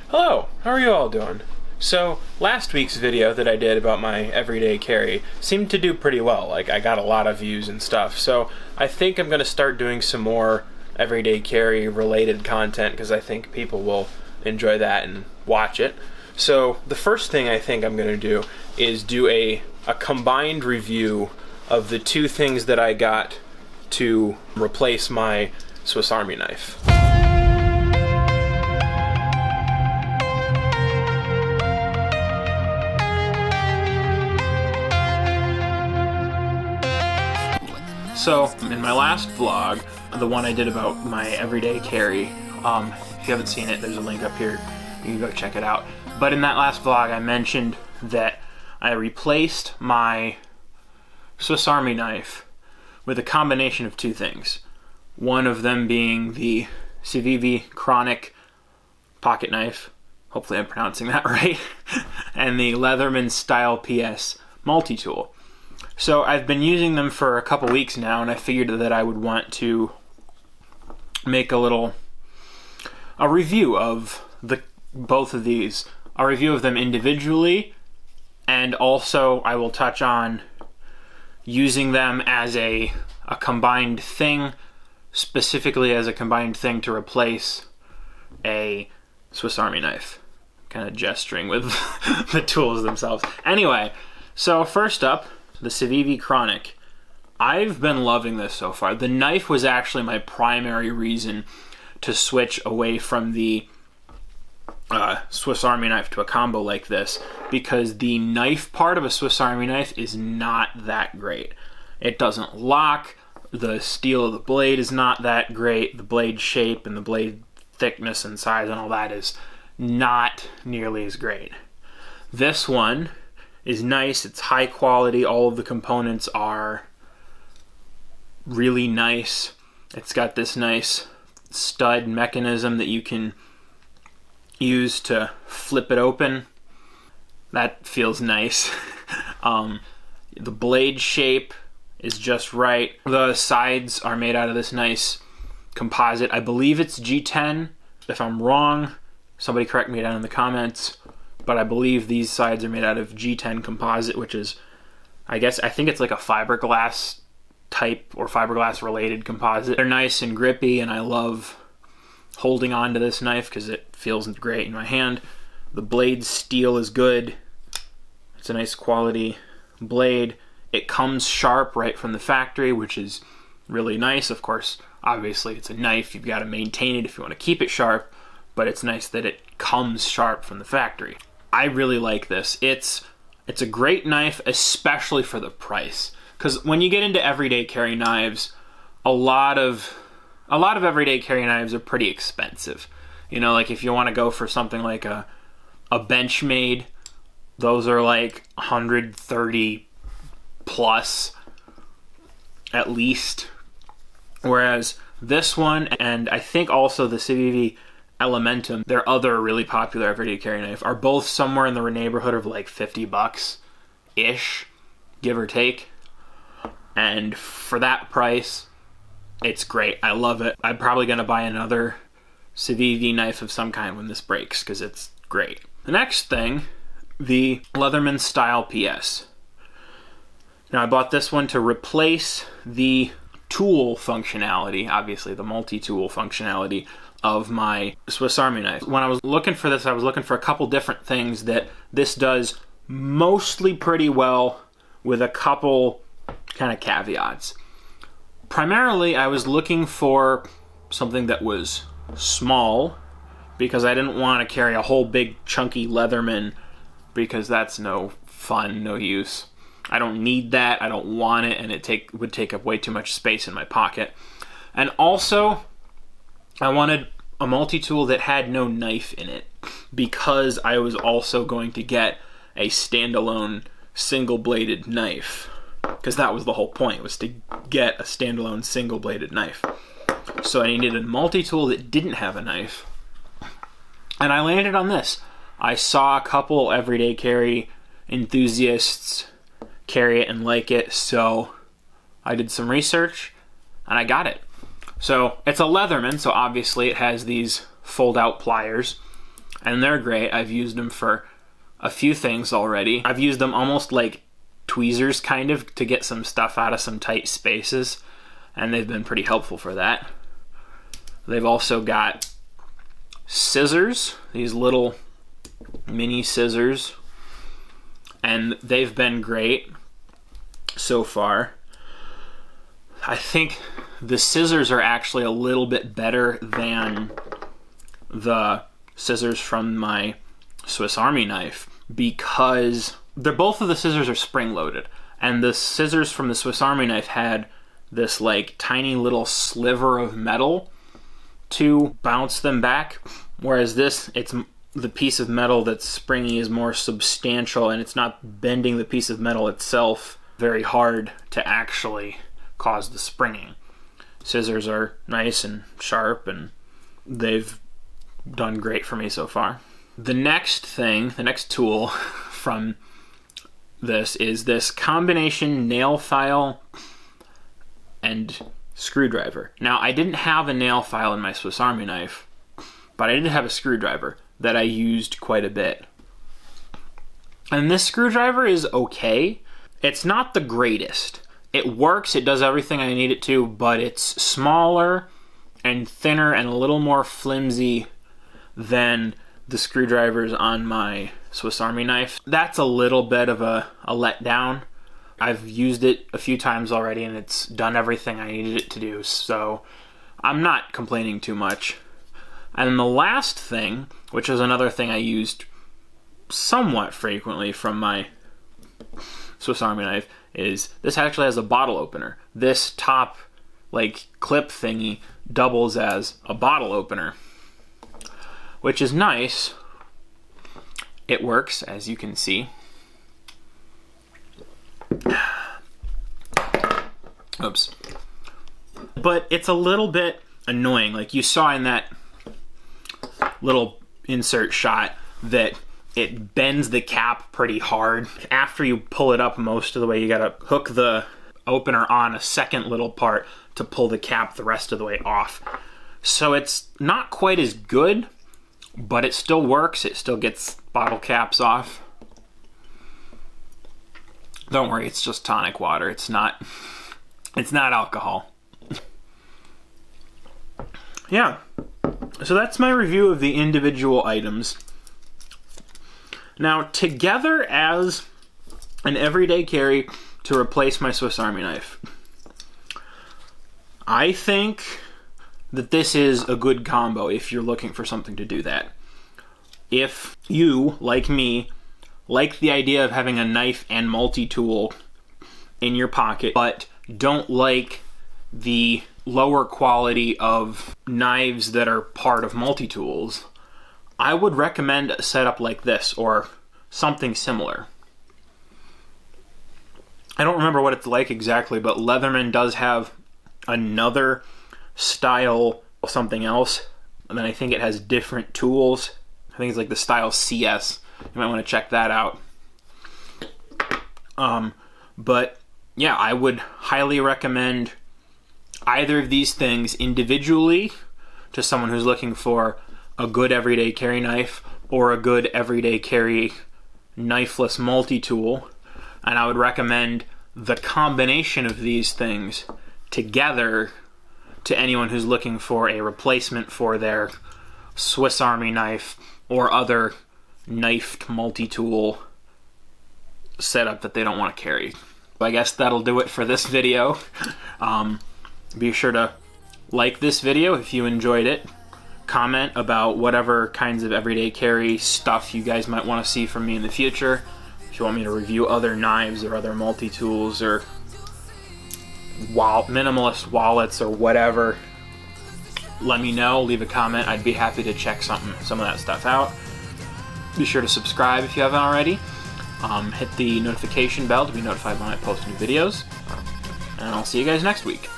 Hello, how are you all doing? So, last week's video that I did about my everyday carry seemed to do pretty well. Like, I got a lot of views and stuff. So, I think I'm going to start doing some more everyday carry related content because I think people will enjoy that and watch it. So, the first thing I think I'm going to do is do a combined review of the two things that I got to replace my Swiss Army knife. So, in my last vlog, the one I did about my everyday carry, if you haven't seen it, there's a link up here, you can go check it out. But in that last vlog, I mentioned that I replaced my Swiss Army knife with a combination of two things. One of them being the CIVIVI Chronic pocket knife, hopefully I'm pronouncing that right, and the Leatherman Style PS multi-tool. So I've been using them for a couple weeks now, and I figured that I would want to make a review of both of these, a review of them individually, and also I will touch on using them as a combined thing, specifically as a combined thing to replace a Swiss Army knife. Kind of gesturing with the tools themselves. Anyway, so first up, the CIVIVI Chronic. I've been loving this so far. The knife was actually my primary reason to switch away from the Swiss Army knife to a combo like this, because the knife part of a Swiss Army knife is not that great. It doesn't lock, the steel of the blade is not that great, the blade shape and the blade thickness and size and all that is not nearly as great. This one is nice, it's high quality, all of the components are really nice. It's got this nice stud mechanism that you can use to flip it open. That feels nice. The blade shape is just right. The sides are made out of this nice composite. I believe it's G10. If I'm wrong, somebody correct me down in the comments. But I believe these sides are made out of G10 composite, which is, I think it's like a fiberglass type or fiberglass related composite. They're nice and grippy, and I love holding on to this knife because it feels great in my hand. The blade steel is good. It's a nice quality blade. It comes sharp right from the factory, which is really nice. Of course, obviously it's a knife. You've got to maintain it if you want to keep it sharp, but it's nice that it comes sharp from the factory. I really like this. It's a great knife, especially for the price. Because when you get into everyday carry knives, a lot of everyday carry knives are pretty expensive. You know, like if you want to go for something like a Benchmade, those are like $130 plus at least. Whereas this one, and I think also the CIVIVI Elementum, their other really popular everyday carry knife, are both somewhere in the neighborhood of like $50-ish, give or take. And for that price, it's great. I love it. I'm probably going to buy another CIVIVI knife of some kind when this breaks because it's great. The next thing, the Leatherman Style PS. Now I bought this one to replace the tool functionality, obviously the multi-tool functionality of my Swiss Army knife. When I was looking for this, I was looking for a couple different things that this does mostly pretty well, with a couple kind of caveats. Primarily, I was looking for something that was small, because I didn't want to carry a whole big chunky Leatherman, because that's no fun, no use. I don't need that, I don't want it, and it would take up way too much space in my pocket. And also, I wanted a multi-tool that had no knife in it, because I was also going to get a standalone single-bladed knife, because that was the whole point, was to get a standalone single-bladed knife. So I needed a multi-tool that didn't have a knife, and I landed on this. I saw a couple everyday carry enthusiasts carry it and like it, so I did some research and I got it. So it's a Leatherman, so obviously it has these fold-out pliers, and they're great. I've used them for a few things already. I've used them almost like tweezers kind of to get some stuff out of some tight spaces, and they've been pretty helpful for that. They've also got scissors, these little mini scissors, and they've been great so far. I think the scissors are actually a little bit better than the scissors from my Swiss Army knife because both of the scissors are spring-loaded, and the scissors from the Swiss Army knife had this like tiny little sliver of metal to bounce them back, whereas this, it's the piece of metal that's springy is more substantial, and it's not bending the piece of metal itself very hard to actually cause the springing. Scissors are nice and sharp, and they've done great for me so far. The next tool from this is this combination nail file and screwdriver. Now, I didn't have a nail file in my Swiss Army knife, but I did have a screwdriver that I used quite a bit. And this screwdriver is okay. It's not the greatest. It works, it does everything I need it to, but it's smaller and thinner and a little more flimsy than the screwdrivers on my Swiss Army knife. That's a little bit of a letdown. I've used it a few times already and it's done everything I needed it to do, so I'm not complaining too much. And then the last thing, which is another thing I used somewhat frequently from my Swiss Army knife, is this actually has a bottle opener. This top like clip thingy doubles as a bottle opener, which is nice. It works, as you can see. Oops. But it's a little bit annoying. Like you saw in that little insert shot that it bends the cap pretty hard. After you pull it up most of the way, you gotta hook the opener on a second little part to pull the cap the rest of the way off. So it's not quite as good, but it still works. It still gets bottle caps off. Don't worry, it's just tonic water. It's not alcohol. Yeah. So that's my review of the individual items. Now, together as an everyday carry to replace my Swiss Army knife, I think that this is a good combo if you're looking for something to do that. If you, like me, like the idea of having a knife and multi-tool in your pocket, but don't like the lower quality of knives that are part of multi-tools, I would recommend a setup like this or something similar. I don't remember what it's like exactly, but Leatherman does have another style, something else, and then I think it has different tools. I think it's like the style CS. You might want to check that out. But yeah, I would highly recommend either of these things individually to someone who's looking for a good everyday carry knife or a good everyday carry knifeless multi-tool. And I would recommend the combination of these things together to anyone who's looking for a replacement for their Swiss Army knife or other knifed multi-tool setup that they don't want to carry. I guess that'll do it for this video. Be sure to like this video if you enjoyed it. Comment about whatever kinds of everyday carry stuff you guys might want to see from me in the future. If you want me to review other knives or other multi-tools or minimalist wallets or whatever, let me know. Leave a comment. I'd be happy to check some of that stuff out. Be sure to subscribe if you haven't already. Hit the notification bell to be notified when I post new videos. And I'll see you guys next week.